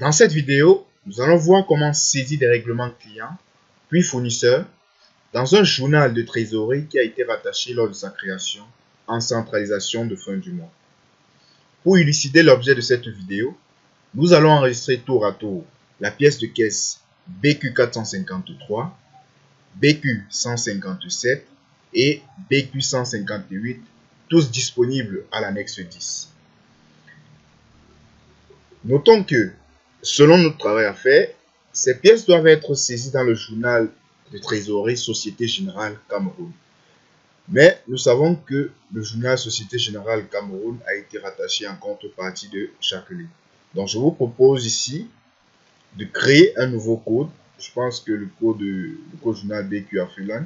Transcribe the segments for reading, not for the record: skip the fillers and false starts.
Dans cette vidéo, nous allons voir comment saisir des règlements clients, puis fournisseurs, dans un journal de trésorerie qui a été rattaché lors de sa création en centralisation de fin du mois. Pour élucider l'objet de cette vidéo, nous allons enregistrer tour à tour la pièce de caisse BQ 453, BQ 157 et BQ 158, tous disponibles à l'annexe 10. Notons que, selon notre travail à faire, ces pièces doivent être saisies dans le journal de trésorerie Société Générale Cameroun. Mais nous savons que le journal Société Générale Cameroun a été rattaché en contrepartie de Jacqueline. Donc je vous propose ici de créer un nouveau code. Je pense que le code journal BQ Afriland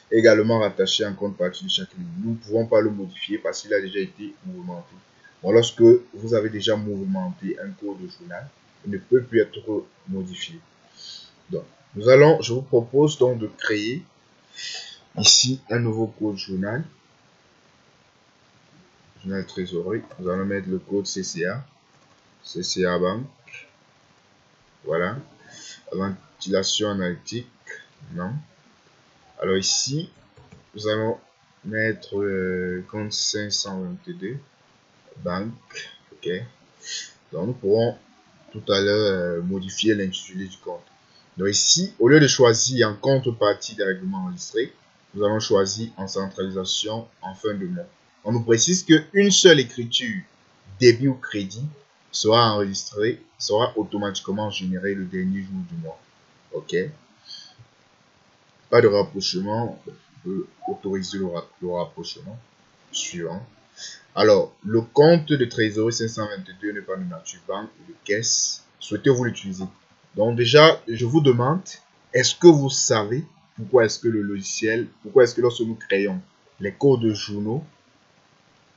est également rattaché en contrepartie de Jacqueline. Nous ne pouvons pas le modifier parce qu'il a déjà été mouvementé. Bon, lorsque vous avez déjà mouvementé un code journal, il ne peut plus être modifié. Donc, je vous propose donc de créer ici un nouveau code journal trésorerie. Nous allons mettre le code CCA Bank. Voilà. Ventilation analytique, non. Alors ici, nous allons mettre compte 522 banque. Ok. Donc nous pourrons tout à l'heure modifier l'intitulé du compte. Donc ici, au lieu de choisir en contrepartie des règlements enregistrés, nous allons choisir en centralisation en fin de mois. On nous précise qu'une seule écriture, débit ou crédit, sera enregistrée, sera automatiquement générée le dernier jour du mois. Ok. Pas de rapprochement, on peut autoriser le rapprochement suivant. Alors, le compte de trésorerie 522 n'est pas de nature banque ou de caisse. Souhaitez-vous l'utiliser? Donc déjà, je vous demande, est-ce que vous savez pourquoi est-ce que le logiciel, pourquoi est-ce que lorsque nous créons les codes de journaux,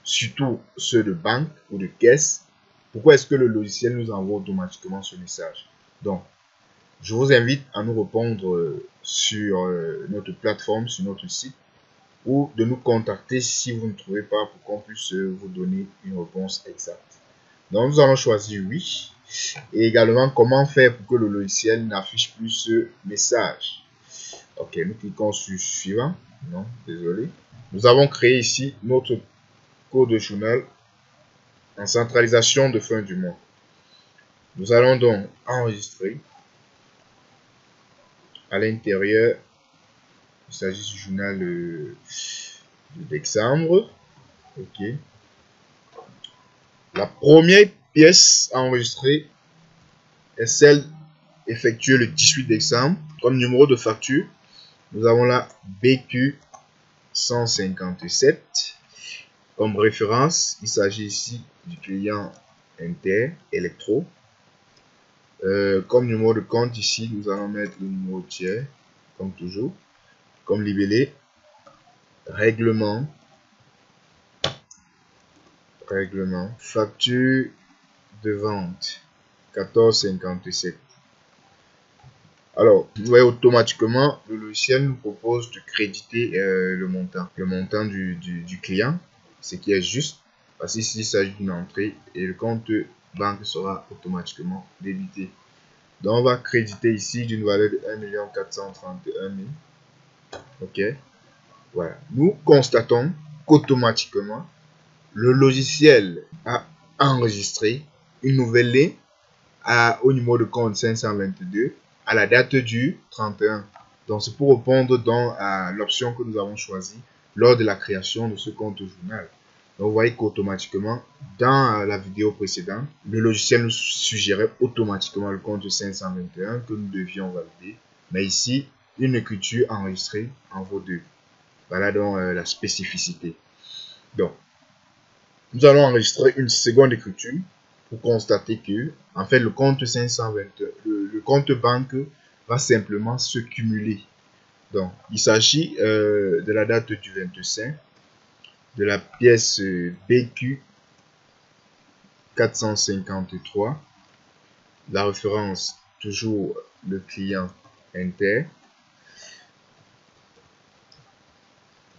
surtout ceux de banque ou de caisse, pourquoi est-ce que le logiciel nous envoie automatiquement ce message? Donc, je vous invite à nous répondre sur notre plateforme, sur notre site, ou de nous contacter si vous ne trouvez pas pour qu'on puisse vous donner une réponse exacte. Donc, nous allons choisir oui. Et également, comment faire pour que le logiciel n'affiche plus ce message. Ok, nous cliquons sur suivant. Non, désolé. Nous avons créé ici notre code de journal en centralisation de fin du mois. Nous allons donc enregistrer. À l'intérieur, il s'agit du journal de décembre. Ok. La première pièce à enregistrer est celle effectuée le 18 décembre. Comme numéro de facture, nous avons là BQ 157. Comme référence, il s'agit ici du client Inter Electro. Comme numéro de compte, ici, nous allons mettre le numéro tiers, comme toujours. Comme libellé, règlement, facture de vente 14,57. Alors, vous voyez automatiquement, le logiciel nous propose de créditer le montant du client, ce qui est juste, parce qu'ici il s'agit d'une entrée et le compte banque sera automatiquement débité. Donc, on va créditer ici d'une valeur de 1 431 000. Ok. Voilà. Nous constatons qu'automatiquement, le logiciel a enregistré une nouvelle ligne au numéro de compte 522 à la date du 31. Donc, c'est pour répondre à l'option que nous avons choisie lors de la création de ce compte journal. Donc, vous voyez qu'automatiquement, dans la vidéo précédente, le logiciel nous suggérait automatiquement le compte 521 que nous devions valider. Mais ici, une écriture enregistrée en vaut 2. Voilà donc la spécificité. Donc, nous allons enregistrer une seconde écriture pour constater que, en fait, le compte 522, le compte banque va simplement se cumuler. Donc, il s'agit de la date du 25, de la pièce BQ 453, la référence toujours le client Inter.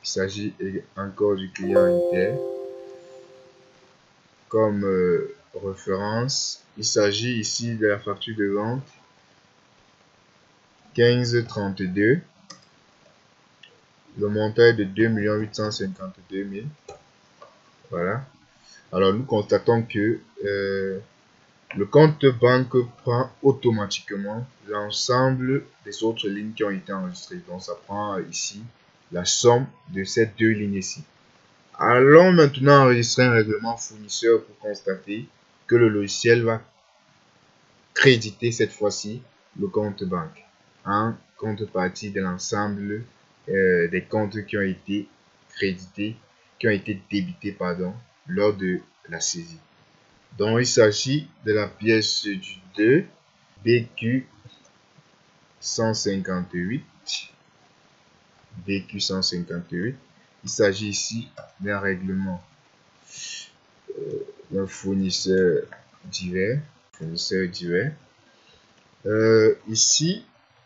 Il s'agit encore du client Inter. Comme référence. Il s'agit ici de la facture de vente 1532. Le montant est de 2 852 000. Voilà. Alors nous constatons que le compte banque prend automatiquement l'ensemble des autres lignes qui ont été enregistrées. Donc ça prend ici la somme de ces deux lignes ici. Allons maintenant enregistrer un règlement fournisseur pour constater que le logiciel va créditer cette fois-ci le compte banque en contrepartie de l'ensemble des comptes qui ont été crédités, qui ont été débités, pardon, lors de la saisie. Donc il s'agit de la pièce du 2 BQ 158. BQ 158. Il s'agit ici d'un règlement d'un fournisseur divers. Ici,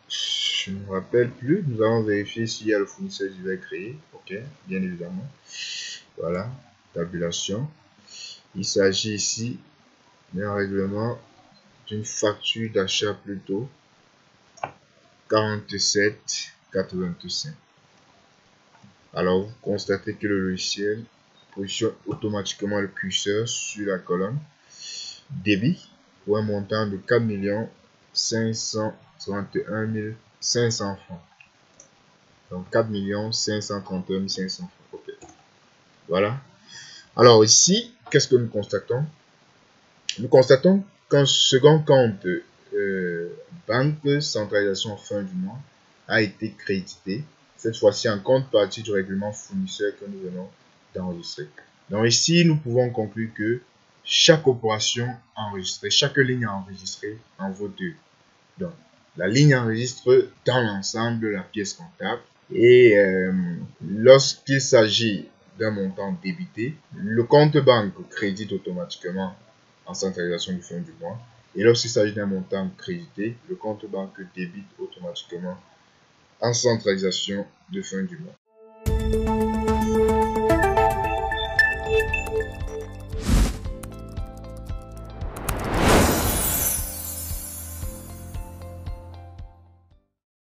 je ne me rappelle plus. Nous allons vérifier s'il y a le fournisseur divers créé. Ok, bien évidemment. Voilà, tabulation. Il s'agit ici d'un règlement d'une facture d'achat plutôt 47,85. Alors, vous constatez que le logiciel positionne automatiquement le curseur sur la colonne débit pour un montant de 4 531 500 francs. Donc 4 531 500 francs. Okay. Voilà. Alors ici, qu'est-ce que nous constatons? Nous constatons qu'un second compte banque centralisation fin du mois a été crédité. Cette fois-ci en contrepartie du règlement fournisseur que nous venons d'enregistrer. Donc ici, nous pouvons conclure que chaque opération enregistrée, chaque ligne enregistrée en vaut deux. Donc, la ligne enregistre dans l'ensemble la pièce comptable et lorsqu'il s'agit d'un montant débité, le compte banque crédite automatiquement en centralisation du fin du mois. Et lorsqu'il s'agit d'un montant crédité, le compte banque débite automatiquement en centralisation de fin du mois.